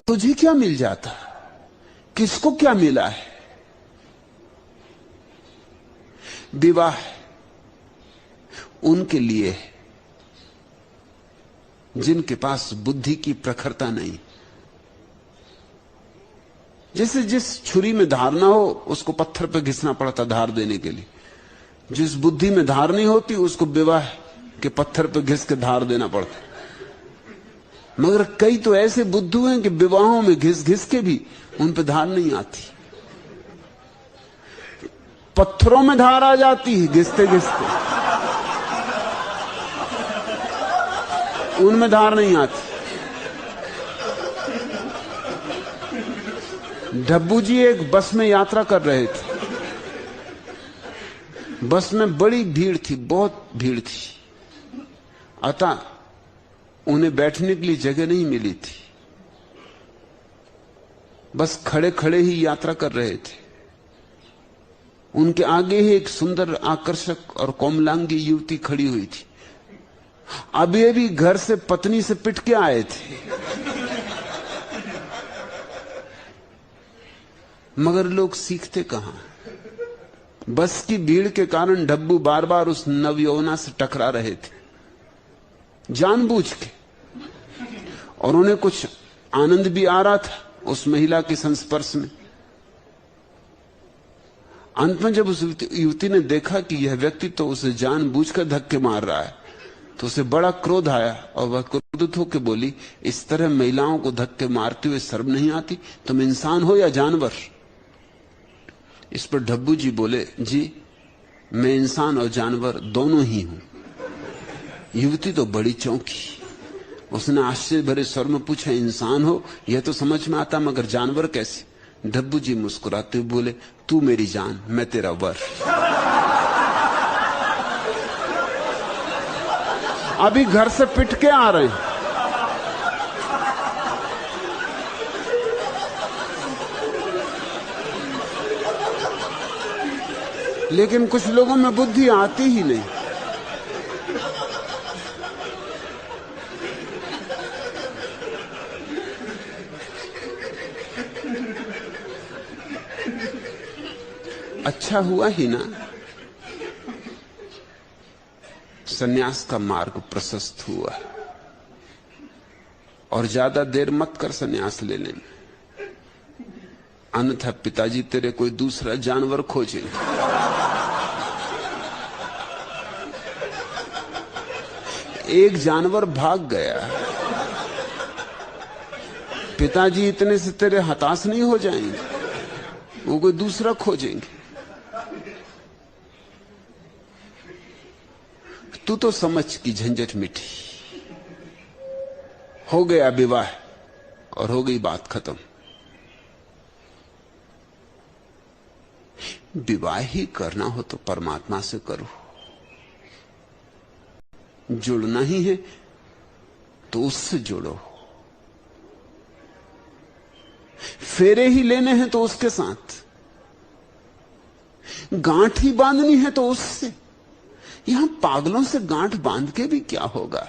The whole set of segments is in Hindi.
तुझे क्या मिल जाता, किसको क्या मिला है? विवाह उनके लिए है जिनके पास बुद्धि की प्रखरता नहीं। जैसे जिस छुरी में धार ना हो उसको पत्थर पे घिसना पड़ता धार देने के लिए, जिस बुद्धि में धार नहीं होती उसको विवाह के पत्थर पे घिस के धार देना पड़ता। मगर कई तो ऐसे बुद्धू हैं कि विवाहों में घिस घिस के भी उन पे धार नहीं आती। पत्थरों में धार आ जाती है घिसते घिसते, उनमें धार नहीं आती। डब्बू जी एक बस में यात्रा कर रहे थे। बस में बड़ी भीड़ थी, बहुत भीड़ थी। अतः उन्हें बैठने के लिए जगह नहीं मिली थी। बस खड़े खड़े ही यात्रा कर रहे थे। उनके आगे ही एक सुंदर, आकर्षक और कोमलांगी युवती खड़ी हुई थी। अभी घर से पत्नी से पिट के आए थे, मगर लोग सीखते कहां। बस की भीड़ के कारण डब्बू बार बार उस नवयौवना से टकरा रहे थे, जानबूझ के, और उन्हें कुछ आनंद भी आ रहा था उस महिला के संस्पर्श में। अंत में जब उस युवती ने देखा कि यह व्यक्ति तो उसे जानबूझकर धक्के मार रहा है, तो उसे बड़ा क्रोध आया और वह क्रोधित होकर बोली, इस तरह महिलाओं को धक्के मारते हुए शर्म नहीं आती? तुम इंसान हो या जानवर? इस पर डब्बू जी बोले, जी मैं इंसान और जानवर दोनों ही हूं। युवती तो बड़ी चौंकी। उसने आश्चर्य भरे स्वर में पूछा, इंसान हो यह तो समझ में आता, मगर जानवर कैसे? डब्बू जी मुस्कुराते हुए बोले, तू मेरी जान, मैं तेरा वर। अभी घर से पिट के आ रहे हैं। लेकिन कुछ लोगों में बुद्धि आती ही नहीं। अच्छा हुआ ही ना सन्यास का मार्ग प्रशस्त हुआ, और ज्यादा देर मत कर सन्यास लेने में, अन्यथा पिताजी तेरे कोई दूसरा जानवर खोजेंगे। एक जानवर भाग गया, पिताजी इतने से तेरे हताश नहीं हो जाएंगे, वो कोई दूसरा खोजेंगे। तू तो समझ की झंझट मिटी, हो गया विवाह और हो गई बात खत्म। विवाह ही करना हो तो परमात्मा से करो, जुड़ना ही है तो उससे जुड़ो, फेरे ही लेने हैं तो उसके साथ, गांठ ही बांधनी है तो उससे। यहां पागलों से गांठ बांध के भी क्या होगा?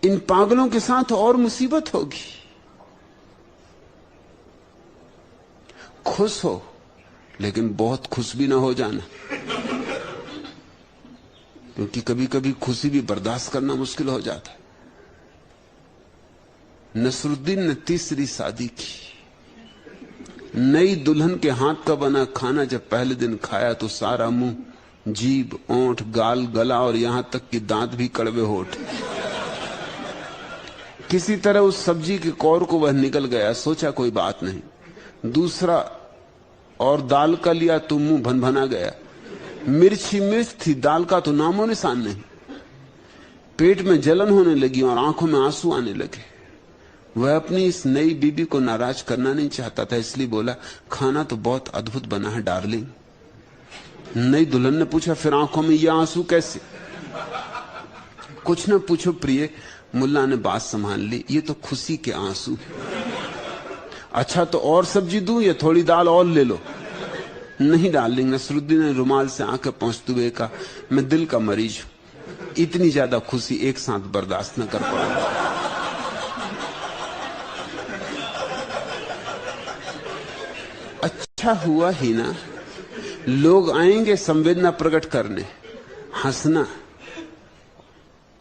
इन पागलों के साथ और मुसीबत होगी। खुश हो लेकिन बहुत खुश भी ना हो जाना, क्योंकि कभी कभी खुशी भी बर्दाश्त करना मुश्किल हो जाता है। नसरुद्दीन ने तीसरी शादी की। नई दुल्हन के हाथ का बना खाना जब पहले दिन खाया तो सारा मुंह, जीभ, ओंठ, गाल, गला और यहां तक कि दांत भी कड़वे होठ। किसी तरह उस सब्जी के कौर को वह निकल गया। सोचा कोई बात नहीं। दूसरा और दाल का लिया तो मुंह भनभना गया। मिर्च ही मिर्च थी, दाल का तो नामो निशान नहीं। पेट में जलन होने लगी और आंखों में आंसू आने लगे। वह अपनी इस नई बीबी को नाराज करना नहीं चाहता था, इसलिए बोला, खाना तो बहुत अद्भुत बना है डार्लिंग। नई दुल्हन ने पूछा, फिर आंखों में ये आंसू कैसे? कुछ न पूछो प्रिय, मुल्ला ने बात संभाल ली, ये तो खुशी के आंसू। अच्छा तो और सब्जी दूं या थोड़ी दाल और ले लो? नहीं डार्लिंग, नसरुद्दीन ने रुमाल से आंखें पोंछते हुए कहा, मैं दिल का मरीज हूं, इतनी ज्यादा खुशी एक साथ बर्दाश्त न कर पाऊंगा। अच्छा हुआ ही ना, लोग आएंगे संवेदना प्रकट करने, हंसना,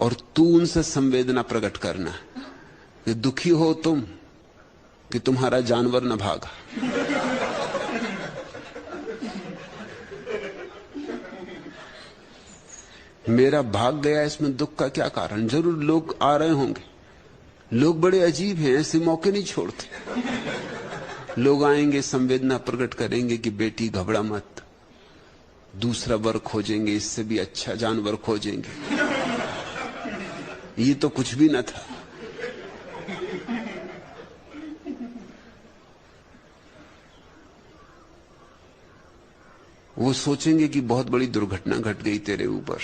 और तू उनसे संवेदना प्रकट करना कि दुखी हो तुम कि तुम्हारा जानवर न भागा। मेरा भाग गया, इसमें दुख का क्या कारण? जरूर लोग आ रहे होंगे, लोग बड़े अजीब हैं, ऐसे मौके नहीं छोड़ते। लोग आएंगे, संवेदना प्रकट करेंगे कि बेटी घबरा मत, दूसरा वर खोजेंगे, इससे भी अच्छा जानवर खोजेंगे। ये तो कुछ भी न था। वो सोचेंगे कि बहुत बड़ी दुर्घटना घट गई तेरे ऊपर।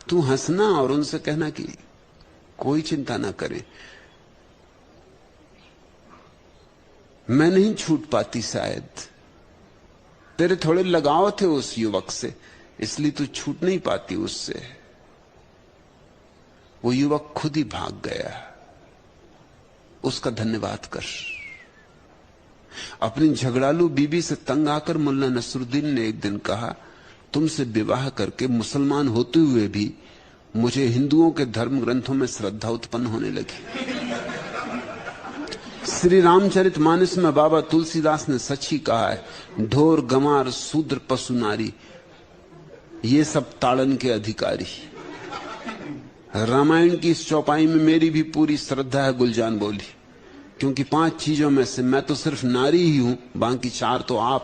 तू हंसना और उनसे कहना कि कोई चिंता ना करे, मैं नहीं छूट पाती, शायद तेरे थोड़े लगाव थे उस युवक से, इसलिए तू छूट नहीं पाती उससे। वो युवक खुद ही भाग गया, उसका धन्यवाद कर। अपनी झगड़ालू बीबी से तंग आकर मुल्ला नसरुद्दीन ने एक दिन कहा, तुमसे विवाह करके मुसलमान होते हुए भी मुझे हिंदुओं के धर्म ग्रंथों में श्रद्धा उत्पन्न होने लगी। श्री रामचरितमानस में बाबा तुलसीदास ने सच ही कहा है, ढोर गंवार शूद्र पशु नारी ये सब ताड़न के अधिकारी। रामायण की इस चौपाई में मेरी भी पूरी श्रद्धा है, गुलजान बोली, क्योंकि 5 चीजों में से मैं तो सिर्फ नारी ही हूं, बाकी 4 तो आप।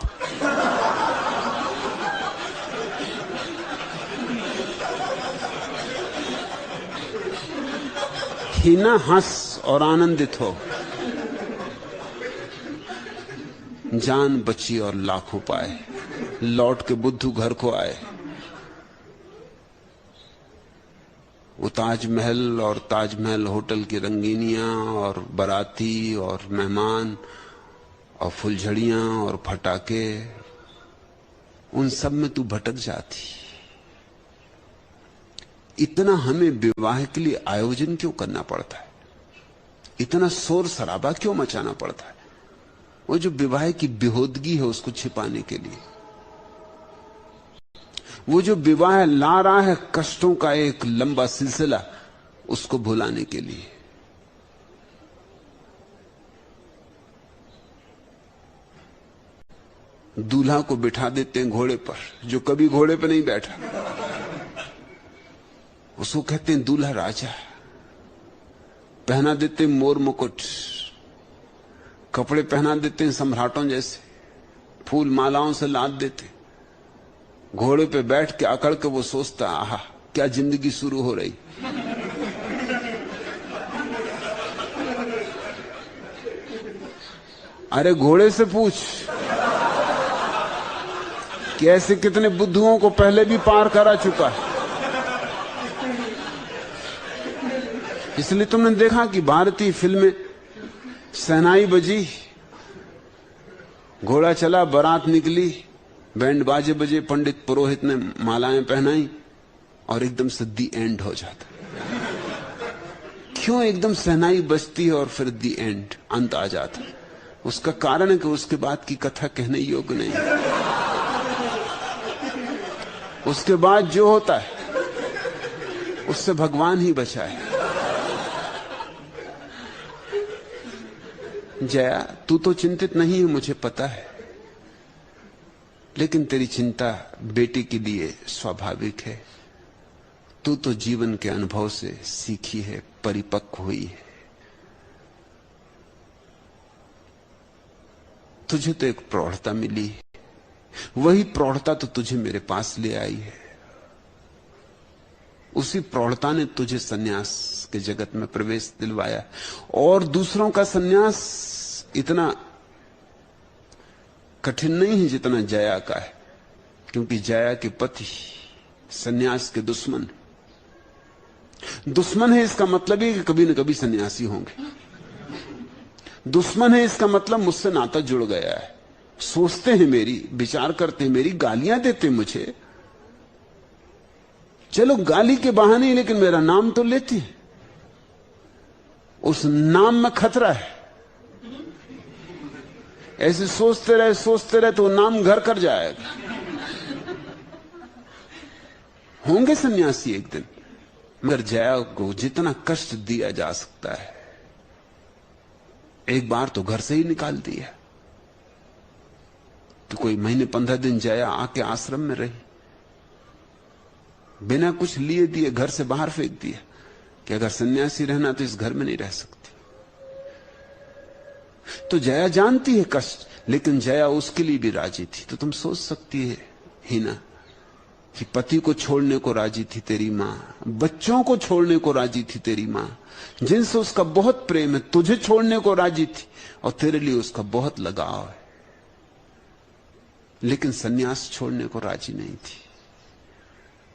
ही ना हंस और आनंदित हो, जान बची और लाखों पाए, लौट के बुद्धू घर को आए। वो ताजमहल और ताजमहल होटल की रंगीनियां और बाराती और मेहमान और फुलझड़ियां और फटाके, उन सब में तू भटक जाती। इतना हमें विवाह के लिए आयोजन क्यों करना पड़ता है? इतना शोर शराबा क्यों मचाना पड़ता है? वो जो विवाह की बेहूदगी है उसको छिपाने के लिए। वो जो विवाह ला रहा है कष्टों का एक लंबा सिलसिला, उसको भुलाने के लिए। दूल्हा को बिठा देते हैं घोड़े पर, जो कभी घोड़े पर नहीं बैठा, उसको कहते हैं दूल्हा राजा। पहना देते हैं मोर मुकुट, कपड़े पहना देते हैं सम्राटों जैसे, फूल मालाओं से लाद देते। घोड़े पे बैठ के अकड़ के वो सोचता, आहा क्या जिंदगी शुरू हो रही। अरे घोड़े से पूछ कि ऐसे कितने बुद्धुओं को पहले भी पार करा चुका है। इसलिए तुमने देखा कि भारतीय फिल्में, शहनाई बजी, घोड़ा चला, बारात निकली, बैंड बाजे बजे, पंडित पुरोहित ने मालाएं पहनाई और एकदम से दी एंड हो जाता। क्यों एकदम शहनाई बजती है और फिर दी एंड, अंत आ जाता? उसका कारण है कि उसके बाद की कथा कहने योग्य नहीं। उसके बाद जो होता है उससे भगवान ही बचाए। जया, तू तो चिंतित नहीं है, मुझे पता है, लेकिन तेरी चिंता बेटे के लिए स्वाभाविक है। तू तो जीवन के अनुभव से सीखी है, परिपक्व हुई है। तुझे तो एक प्रौढ़ता मिली है, वही प्रौढ़ता तो तुझे मेरे पास ले आई है। उसी प्रौढ़ता ने तुझे सन्यास के जगत में प्रवेश दिलवाया। और दूसरों का सन्यास इतना कठिन नहीं है जितना जया का है, क्योंकि जया के पति सन्यास के दुश्मन है। इसका मतलब है कि कभी न कभी सन्यासी होंगे। दुश्मन है इसका मतलब मुझसे नाता जुड़ गया है, सोचते हैं मेरी, विचार करते हैं मेरी, गालियां देते मुझे, चलो गाली के बहाने ही, लेकिन मेरा नाम तो लेती है। उस नाम में खतरा है। ऐसे सोचते रहे तो नाम घर कर जाएगा। होंगे सन्यासी एक दिन, मगर जया को जितना कष्ट दिया जा सकता है, एक बार तो घर से ही निकाल दिया। तो कोई महीने 15 दिन जया आके आश्रम में रही, बिना कुछ लिए दिए घर से बाहर फेंक दिया कि अगर सन्यासी रहना तो इस घर में नहीं रह सकती। तो जया जानती है कष्ट, लेकिन जया उसके लिए भी राजी थी। तो तुम सोच सकती है हिना कि पति को छोड़ने को राजी थी तेरी मां, बच्चों को छोड़ने को राजी थी तेरी मां, जिनसे उसका बहुत प्रेम है, तुझे छोड़ने को राजी थी और तेरे लिए उसका बहुत लगाव है, लेकिन सन्यास छोड़ने को राजी नहीं थी।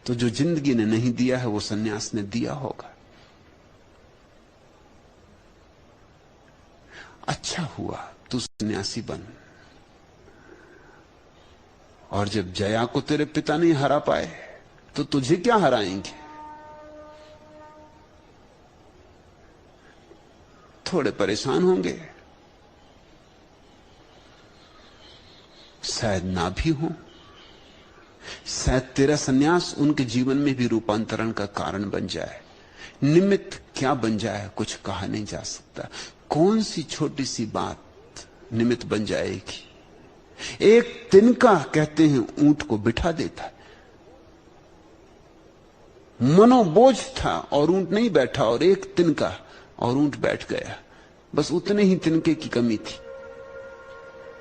तो जो जिंदगी ने नहीं दिया है वो सन्यास ने दिया होगा। अच्छा हुआ तू सन्यासी बन। और जब जया को तेरे पिता नहीं हरा पाए तो तुझे क्या हराएंगे? थोड़े परेशान होंगे, शायद ना भी हो। शायद तेरा सन्यास उनके जीवन में भी रूपांतरण का कारण बन जाए। निमित्त क्या बन जाए कुछ कहा नहीं जा सकता। कौन सी छोटी सी बात निमित्त बन जाएगी। एक तिनका कहते हैं ऊंट को बिठा देता है। मनोबोझ था और ऊंट नहीं बैठा, और एक तिनका और ऊंट बैठ गया। बस उतने ही तिनके की कमी थी।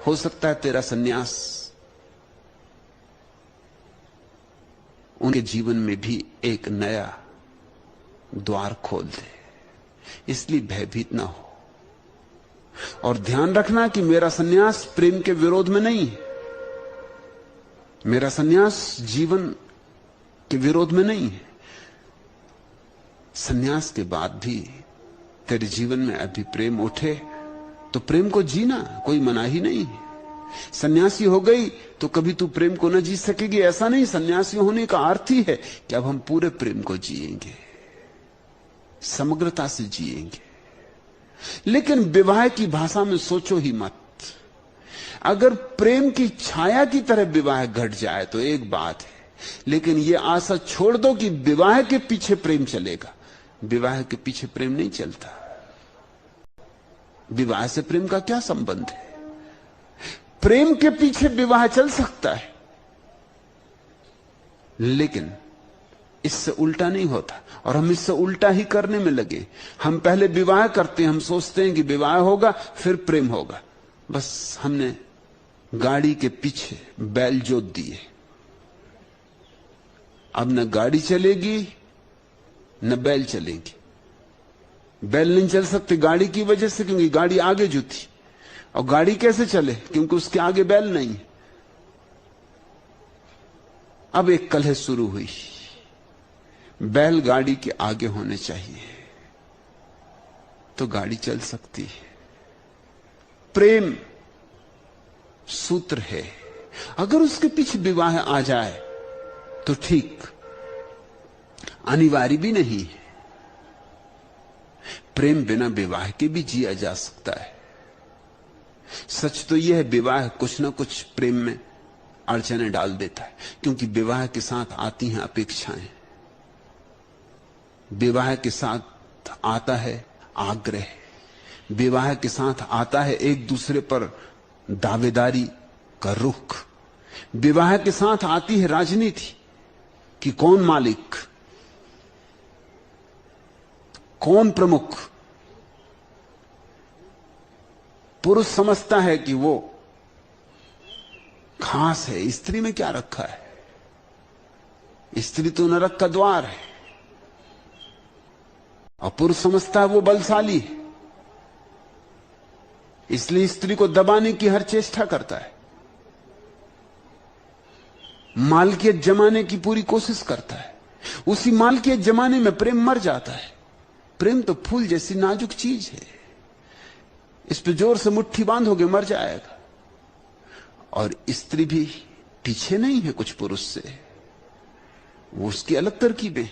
हो सकता है तेरा सन्यास उनके जीवन में भी एक नया द्वार खोल दे, इसलिए भयभीत ना हो। और ध्यान रखना कि मेरा सन्यास प्रेम के विरोध में नहीं है, मेरा सन्यास जीवन के विरोध में नहीं है। सन्यास के बाद भी तेरे जीवन में अभी प्रेम उठे तो प्रेम को जीना कोई मनाही नहीं है। सन्यासी हो गई तो कभी तू प्रेम को न जी सकेगी, ऐसा नहीं। सन्यासी होने का अर्थ ही है कि अब हम पूरे प्रेम को जिएंगे, समग्रता से जिएंगे। लेकिन विवाह की भाषा में सोचो ही मत। अगर प्रेम की छाया की तरह विवाह घट जाए तो एक बात है, लेकिन यह आशा छोड़ दो कि विवाह के पीछे प्रेम चलेगा। विवाह के पीछे प्रेम नहीं चलता। विवाह से प्रेम का क्या संबंध है? प्रेम के पीछे विवाह चल सकता है, लेकिन इससे उल्टा नहीं होता। और हम इससे उल्टा ही करने में लगे। हम पहले विवाह करते हैं, हम सोचते हैं कि विवाह होगा फिर प्रेम होगा। बस हमने गाड़ी के पीछे बैल जोत दिए। अब न गाड़ी चलेगी न बैल चलेंगे। बैल नहीं चल सकते गाड़ी की वजह से, क्योंकि गाड़ी आगे जुती। और गाड़ी कैसे चले? क्योंकि उसके आगे बैल नहीं है। अब एक कलह शुरू हुई। बैल गाड़ी के आगे होने चाहिए तो गाड़ी चल सकती है। प्रेम सूत्र है, अगर उसके पीछे विवाह आ जाए तो ठीक, अनिवार्य भी नहीं है। प्रेम बिना विवाह के भी जिया जा सकता है। सच तो यह है, विवाह कुछ ना कुछ प्रेम में अड़चने डाल देता है, क्योंकि विवाह के साथ आती हैं अपेक्षाएं, विवाह के साथ आता है आग्रह, विवाह के साथ आता है एक दूसरे पर दावेदारी का रुख, विवाह के साथ आती है राजनीति कि कौन मालिक, कौन प्रमुख। पुरुष समझता है कि वो खास है, स्त्री में क्या रखा है, स्त्री तो नरक का द्वार है। और पुरुष समझता है वो बलशाली है, इसलिए स्त्री को दबाने की हर चेष्टा करता है, मालकियत जमाने की पूरी कोशिश करता है। उसी मालकियत जमाने में प्रेम मर जाता है। प्रेम तो फूल जैसी नाजुक चीज है, इस पे जोर से मुट्ठी बांधोगे मर जाएगा। और स्त्री भी पीछे नहीं है कुछ पुरुष से, वो उसकी अलग तरकीबें।